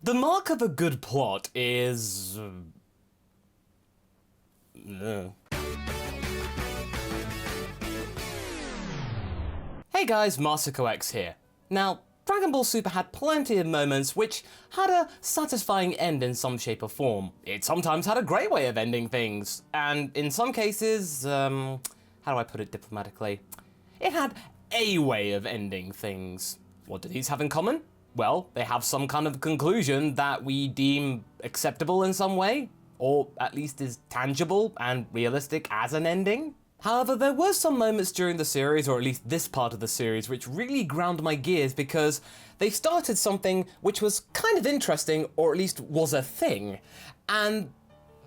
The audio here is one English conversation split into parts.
The mark of a good plot is... Hey guys, MasakoX here. Now, Dragon Ball Super had plenty of moments which had a satisfying end in some shape or form. It sometimes had a great way of ending things, and in some cases, how do I put it diplomatically? It had a way of ending things. What do these have in common? Well, they have some kind of conclusion that we deem acceptable in some way, or at least is tangible and realistic as an ending. However, there were some moments during the series, or at least this part of the series, which really ground my gears because they started something which was kind of interesting, or at least was a thing, and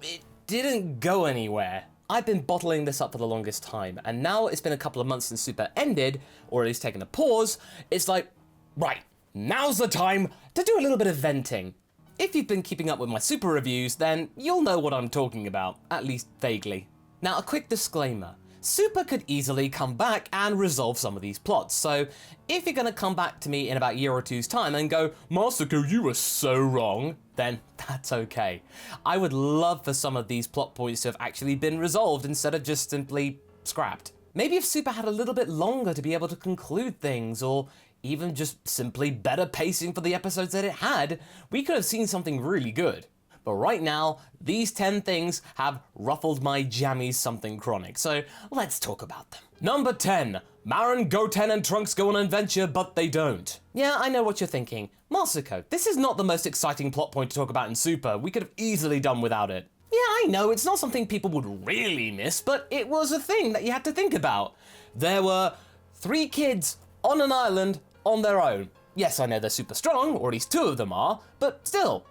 it didn't go anywhere. I've been bottling this up for the longest time, and now it's been a couple of months since Super ended, or at least taken a pause. It's like, right, now's the time to do a little bit of venting. If you've been keeping up with my Super reviews, then you'll know what I'm talking about, at least vaguely. Now, a quick disclaimer. Super could easily come back and resolve some of these plots, so if you're gonna come back to me in about a year or two's time and go, Masako, you were so wrong, then that's okay. I would love for some of these plot points to have actually been resolved instead of just simply scrapped. Maybe if Super had a little bit longer to be able to conclude things, or even just simply better pacing for the episodes that it had, we could have seen something really good. But right now, these 10 things have ruffled my jammies something chronic, so let's talk about them. Number 10. Maron, Goten, and Trunks go on an adventure, but they don't. Yeah, I know what you're thinking. Masako, this is not the most exciting plot point to talk about in Super. We could have easily done without it. Yeah, I know, it's not something people would really miss, but it was a thing that you had to think about. There were 3 kids on an island on their own. Yes, I know they're super strong, or at least 2 of them are, but still.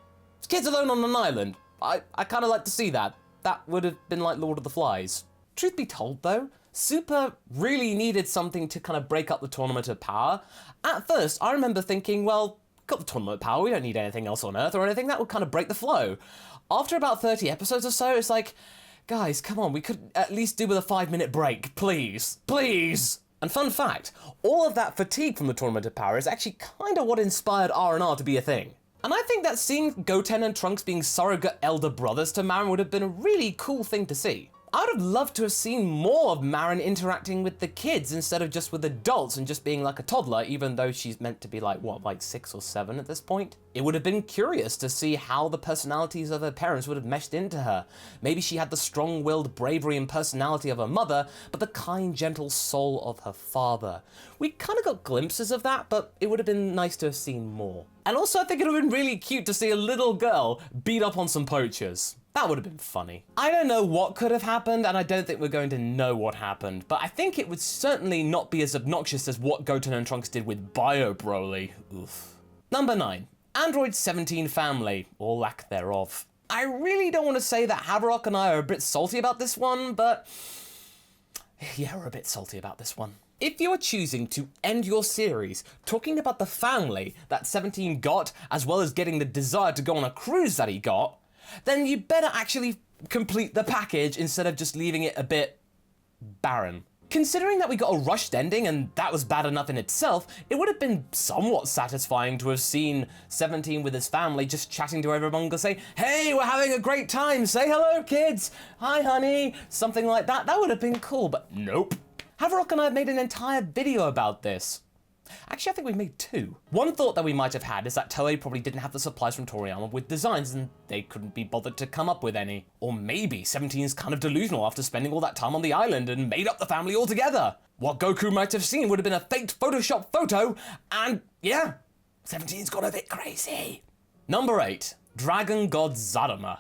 Kids alone on an island. I kind of like to see that. That would have been like Lord of the Flies. Truth be told though, Super really needed something to kind of break up the Tournament of Power. At first, I remember thinking, well, got the Tournament of Power, we don't need anything else on Earth or anything, that would kind of break the flow. After about 30 episodes or so, it's like, guys, come on, we could at least do with a 5-minute break, please, please. And fun fact, all of that fatigue from the Tournament of Power is actually kind of what inspired R&R to be a thing. And I think that seeing Goten and Trunks being surrogate elder brothers to Maron would have been a really cool thing to see. I would have loved to have seen more of Maron interacting with the kids instead of just with adults and just being like a toddler, even though she's meant to be like, what, like 6 or 7 at this point? It would have been curious to see how the personalities of her parents would have meshed into her. Maybe she had the strong-willed bravery and personality of her mother, but the kind, gentle soul of her father. We kind of got glimpses of that, but it would have been nice to have seen more. And also I think it would have been really cute to see a little girl beat up on some poachers. That would have been funny. I don't know what could have happened, and I don't think we're going to know what happened, but I think it would certainly not be as obnoxious as what Goten and Trunks did with Bio Broly. Oof. Number 9. Android 17 family, or lack thereof. I really don't want to say that Haverock and I are a bit salty about this one, but yeah, we're a bit salty about this one. If you're choosing to end your series talking about the family that 17 got, as well as getting the desire to go on a cruise that he got, then you better actually complete the package instead of just leaving it a bit barren. Considering that we got a rushed ending and that was bad enough in itself, it would have been somewhat satisfying to have seen 17 with his family just chatting to everyone and say, hey, we're having a great time, say hello kids, hi honey, something like that. That would have been cool, but nope. Haverock and I have made an entire video about this. Actually, I think we made 2. One thought that we might have had is that Toei probably didn't have the supplies from Toriyama with designs and they couldn't be bothered to come up with any. Or maybe 17's kind of delusional after spending all that time on the island and made up the family altogether. What Goku might have seen would have been a faked Photoshop photo, and yeah, 17's got a bit crazy. Number 8, Dragon God Zaruma.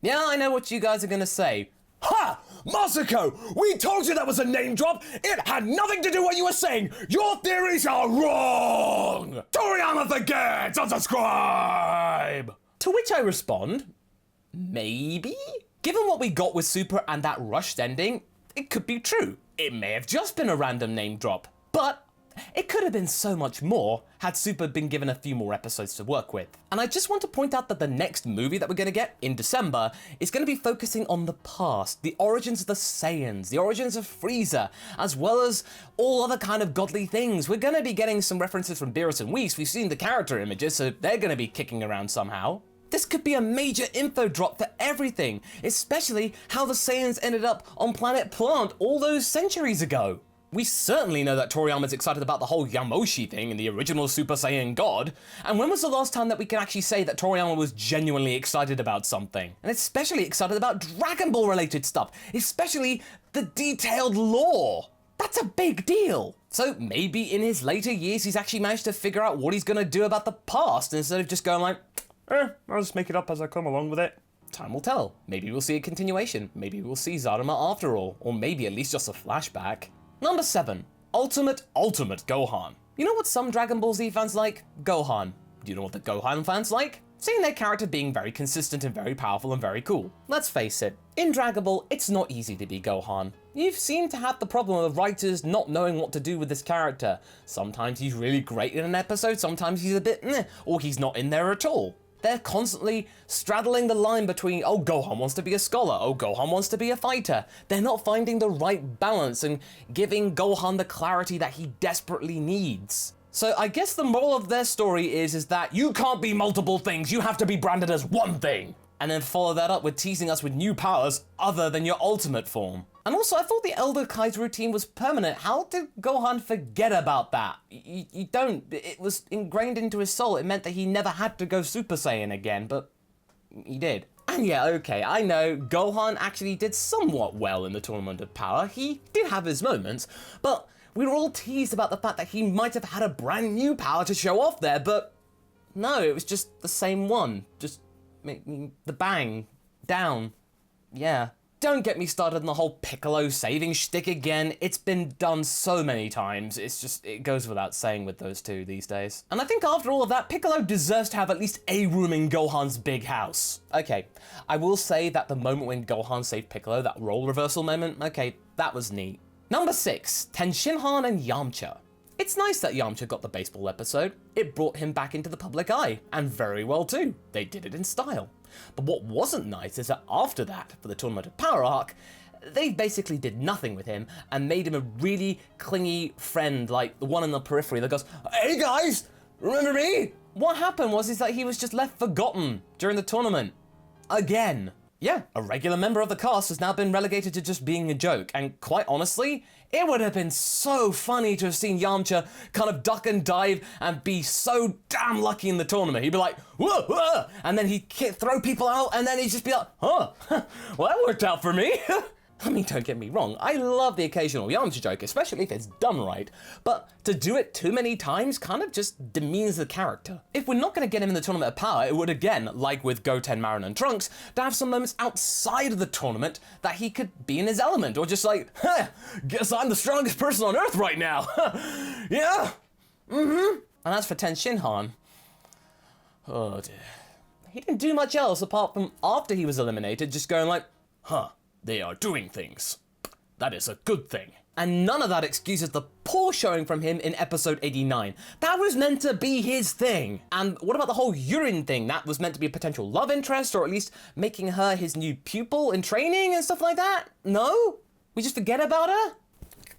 Yeah, I know what you guys are gonna say. Ha! Masako! We told you that was a name drop! It had nothing to do with what you were saying! Your theories are wrong! Toriyama forgets! Unsubscribe! To which I respond, maybe? Given what we got with Super and that rushed ending, it could be true. It may have just been a random name drop. But it could have been so much more had Super been given a few more episodes to work with. And I just want to point out that the next movie that we're going to get in December is going to be focusing on the past, the origins of the Saiyans, the origins of Frieza, as well as all other kind of godly things. We're going to be getting some references from Beerus and Whis. We've seen the character images, so they're going to be kicking around somehow. This could be a major info drop for everything, especially how the Saiyans ended up on planet Plant all those centuries ago. We certainly know that Toriyama's excited about the whole Yamoshi thing in the original Super Saiyan God, and when was the last time that we can actually say that Toriyama was genuinely excited about something? And especially excited about Dragon Ball related stuff, especially the detailed lore. That's a big deal. So maybe in his later years he's actually managed to figure out what he's gonna do about the past instead of just going like, I'll just make it up as I come along with it. Time will tell. Maybe we'll see a continuation. Maybe we'll see Zaruma after all, or maybe at least just a flashback. Number 7, Ultimate Gohan. You know what some Dragon Ball Z fans like? Gohan. Do you know what the Gohan fans like? Seeing their character being very consistent and very powerful and very cool. Let's face it, in Dragon Ball, it's not easy to be Gohan. You seem to have the problem of writers not knowing what to do with this character. Sometimes he's really great in an episode, sometimes he's a bit meh, or he's not in there at all. They're constantly straddling the line between, oh, Gohan wants to be a scholar, oh, Gohan wants to be a fighter. They're not finding the right balance and giving Gohan the clarity that he desperately needs. So I guess the moral of their story is that you can't be multiple things, you have to be branded as one thing. And then follow that up with teasing us with new powers other than your ultimate form. And also, I thought the Elder Kai's routine was permanent. How did Gohan forget about that? You don't. It was ingrained into his soul. It meant that he never had to go Super Saiyan again, but he did. And yeah, okay, I know Gohan actually did somewhat well in the Tournament of Power. He did have his moments, but we were all teased about the fact that he might have had a brand new power to show off there, but no, it was just the same one. Just the bang, down, yeah. Don't get me started on the whole Piccolo saving shtick again. It's been done so many times. It goes without saying with those two these days. And I think after all of that, Piccolo deserves to have at least a room in Gohan's big house. Okay, I will say that the moment when Gohan saved Piccolo, that role reversal moment, okay, that was neat. Number 6, Shinhan and Yamcha. It's nice that Yamcha got the baseball episode. It brought him back into the public eye, and very well too. They did it in style. But what wasn't nice is that after that, for the Tournament of Power arc, they basically did nothing with him and made him a really clingy friend, like the one in the periphery that goes, hey guys, remember me? What happened was that he was just left forgotten during the tournament. Again. Yeah, a regular member of the cast has now been relegated to just being a joke, and quite honestly, it would have been so funny to have seen Yamcha kind of duck and dive and be so damn lucky in the tournament. He'd be like, whoa, whoa, and then he'd throw people out, and then he'd just be like, huh, well that worked out for me. I mean, don't get me wrong, I love the occasional Yamcha joke, especially if it's done right, but to do it too many times kind of just demeans the character. If we're not going to get him in the Tournament of Power, it would again, like with Goten, Maron, and Trunks, to have some moments outside of the tournament that he could be in his element, or just like, guess I'm the strongest person on Earth right now. Yeah, And as for Shinhan, oh dear. He didn't do much else apart from after he was eliminated, just going like, they are doing things. That is a good thing. And none of that excuses the poor showing from him in episode 89. That was meant to be his thing. And what about the whole urine thing? That was meant to be a potential love interest, or at least making her his new pupil in training and stuff like that? No? We just forget about her?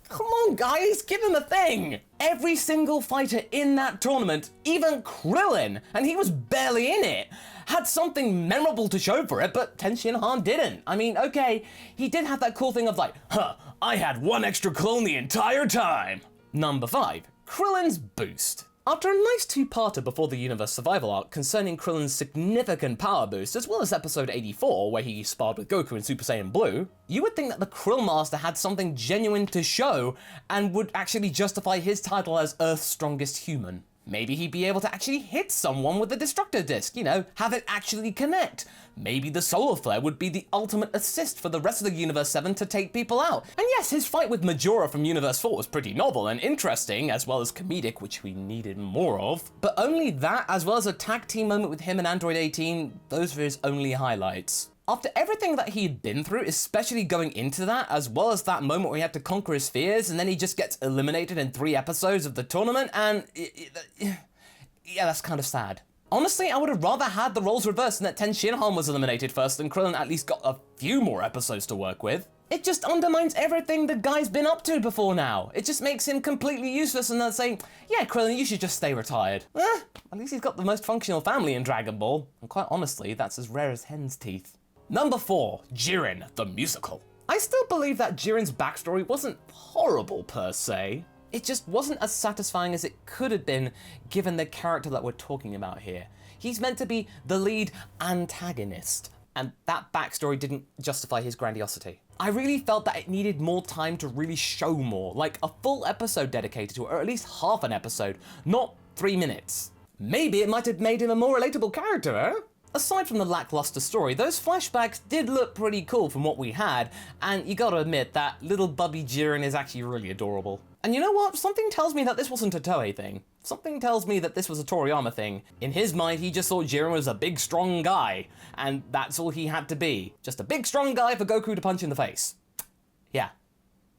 Come on, guys, give him a thing. Every single fighter in that tournament, even Krillin, and he was barely in it, had something memorable to show for it, but Shinhan didn't. I mean, okay, he did have that cool thing of like, I had one extra clone the entire time. Number 5, Krillin's boost. After a nice two-parter before the Universe Survival arc concerning Krillin's significant power boost, as well as episode 84 where he sparred with Goku in Super Saiyan Blue, you would think that the Krill Master had something genuine to show and would actually justify his title as Earth's strongest human. Maybe he'd be able to actually hit someone with the Destructo Disc, you know, have it actually connect. Maybe the Solar Flare would be the ultimate assist for the rest of the Universe 7 to take people out. And yes, his fight with Majora from Universe 4 was pretty novel and interesting, as well as comedic, which we needed more of. But only that, as well as a tag team moment with him and Android 18, those were his only highlights. After everything that he'd been through, especially going into that, as well as that moment where he had to conquer his fears, and then he just gets eliminated in 3 episodes of the tournament, and yeah, that's kind of sad. Honestly, I would have rather had the roles reversed and that Tien Shinhan was eliminated first and Krillin at least got a few more episodes to work with. It just undermines everything the guy's been up to before now. It just makes him completely useless and then saying, yeah, Krillin, you should just stay retired. At least he's got the most functional family in Dragon Ball. And quite honestly, that's as rare as hen's teeth. Number 4, Jiren, the musical. I still believe that Jiren's backstory wasn't horrible per se. It just wasn't as satisfying as it could have been given the character that we're talking about here. He's meant to be the lead antagonist, and that backstory didn't justify his grandiosity. I really felt that it needed more time to really show more, like a full episode dedicated to it, or at least half an episode, not 3 minutes. Maybe it might have made him a more relatable character, eh? Aside from the lackluster story, those flashbacks did look pretty cool from what we had, and you gotta admit that little bubby Jiren is actually really adorable. And you know what? Something tells me that this wasn't a Toei thing. Something tells me that this was a Toriyama thing. In his mind, he just thought Jiren was a big, strong guy, and that's all he had to be. Just a big, strong guy for Goku to punch in the face. Yeah,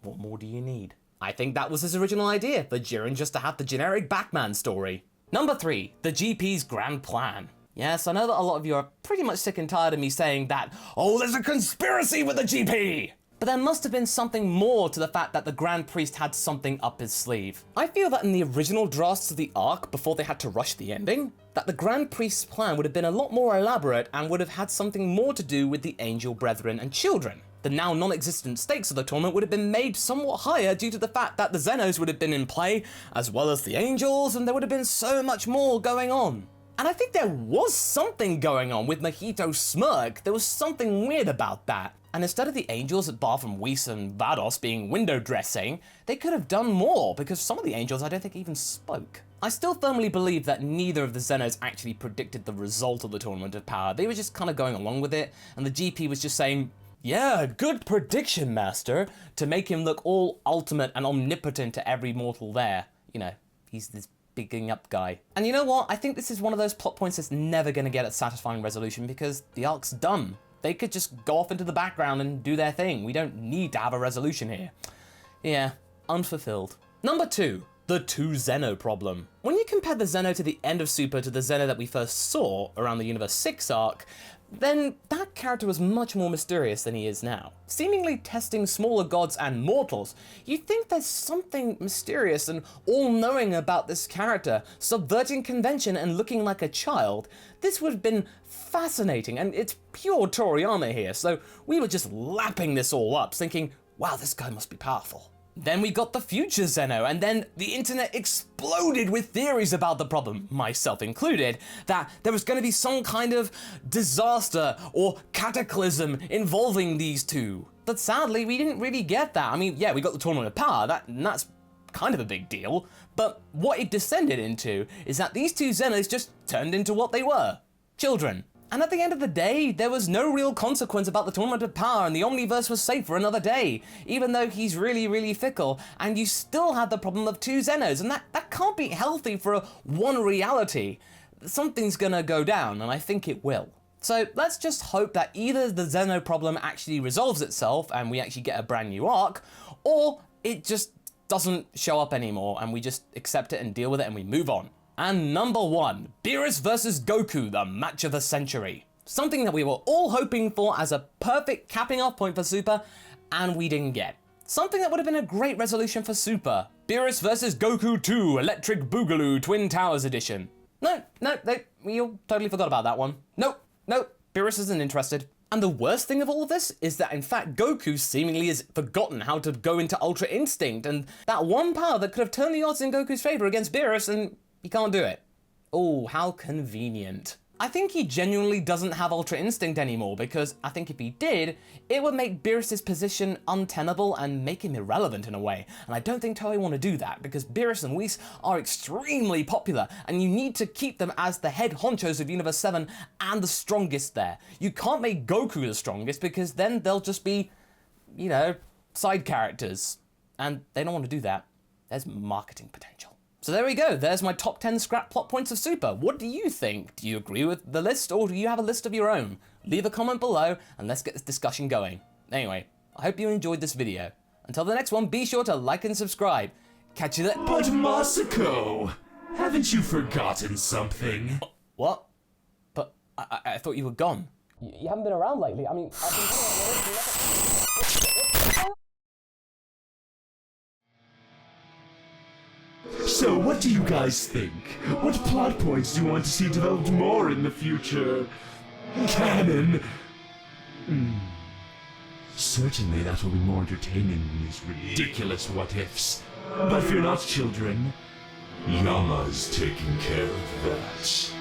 what more do you need? I think that was his original idea, for Jiren just to have the generic Batman story. Number 3, the GP's grand plan. Yes, I know that a lot of you are pretty much sick and tired of me saying that, oh, there's a conspiracy with the GP! But there must have been something more to the fact that the Grand Priest had something up his sleeve. I feel that in the original drafts of the arc, before they had to rush the ending, that the Grand Priest's plan would have been a lot more elaborate and would have had something more to do with the Angel Brethren and children. The now non-existent stakes of the tournament would have been made somewhat higher due to the fact that the Zenos would have been in play, as well as the Angels, and there would have been so much more going on. And I think there was something going on with Mahito's smirk. There was something weird about that. And instead of the Angels at Bar from Whis and Vados being window dressing, they could have done more, because some of the Angels I don't think even spoke. I still firmly believe that neither of the Zenos actually predicted the result of the Tournament of Power. They were just kind of going along with it, and the GP was just saying, yeah, good prediction, Master, to make him look all ultimate and omnipotent to every mortal there. You know, he's this bigging up guy. And you know what? I think this is one of those plot points that's never going to get a satisfying resolution because the arc's done. They could just go off into the background and do their thing. We don't need to have a resolution here. Yeah, unfulfilled. Number 2, the Two Zeno Problem. When you compare the Zeno to the end of Super to the Zeno that we first saw around the Universe 6 arc, then that character was much more mysterious than he is now. Seemingly testing smaller gods and mortals, you'd think there's something mysterious and all-knowing about this character, subverting convention and looking like a child. This would have been fascinating, and it's pure Toriyama here, so we were just lapping this all up, thinking, wow, this guy must be powerful. Then we got the future Zeno, and then the internet exploded with theories about the problem, myself included, that there was going to be some kind of disaster or cataclysm involving these two. But sadly, we didn't really get that. I mean, yeah, we got the Tournament of Power, that's kind of a big deal, but what it descended into is that these two Zenos just turned into what they were, children. And at the end of the day, there was no real consequence about the Tournament of Power, and the Omniverse was safe for another day, even though he's really, really fickle, and you still had the problem of two Zenos, and that can't be healthy for one reality. Something's gonna go down, and I think it will. So let's just hope that either the Zeno problem actually resolves itself, and we actually get a brand new arc, or it just doesn't show up anymore, and we just accept it and deal with it, and we move on. And number 1, Beerus versus Goku, the match of the century. Something that we were all hoping for as a perfect capping off point for Super, and we didn't get. Something that would have been a great resolution for Super. Beerus versus Goku 2, Electric Boogaloo Twin Towers Edition. No, we all totally forgot about that one. Nope, Beerus isn't interested. And the worst thing of all of this is that in fact Goku seemingly has forgotten how to go into Ultra Instinct, and that one power that could have turned the odds in Goku's favor against Beerus, and he can't do it. Oh, how convenient. I think he genuinely doesn't have Ultra Instinct anymore, because I think if he did, it would make Beerus' position untenable and make him irrelevant in a way. And I don't think Toei want to do that, because Beerus and Whis are extremely popular, and you need to keep them as the head honchos of Universe 7 and the strongest there. You can't make Goku the strongest, because then they'll just be, you know, side characters. And they don't want to do that. There's marketing potential. So there we go, there's my top 10 scrap plot points of Super. What do you think? Do you agree with the list, or do you have a list of your own? leave a comment below and let's get this discussion going. Anyway, I hope you enjoyed this video. Until the next one, be sure to like and subscribe. Catch you there. But Masako, haven't you forgotten something? What? But I thought you were gone. You haven't been around lately. I mean, I've been So what do you guys think? What plot points do you want to see developed more in the future? Canon? Certainly that will be more entertaining than these ridiculous what-ifs. But fear not, children. Yama's taking care of that.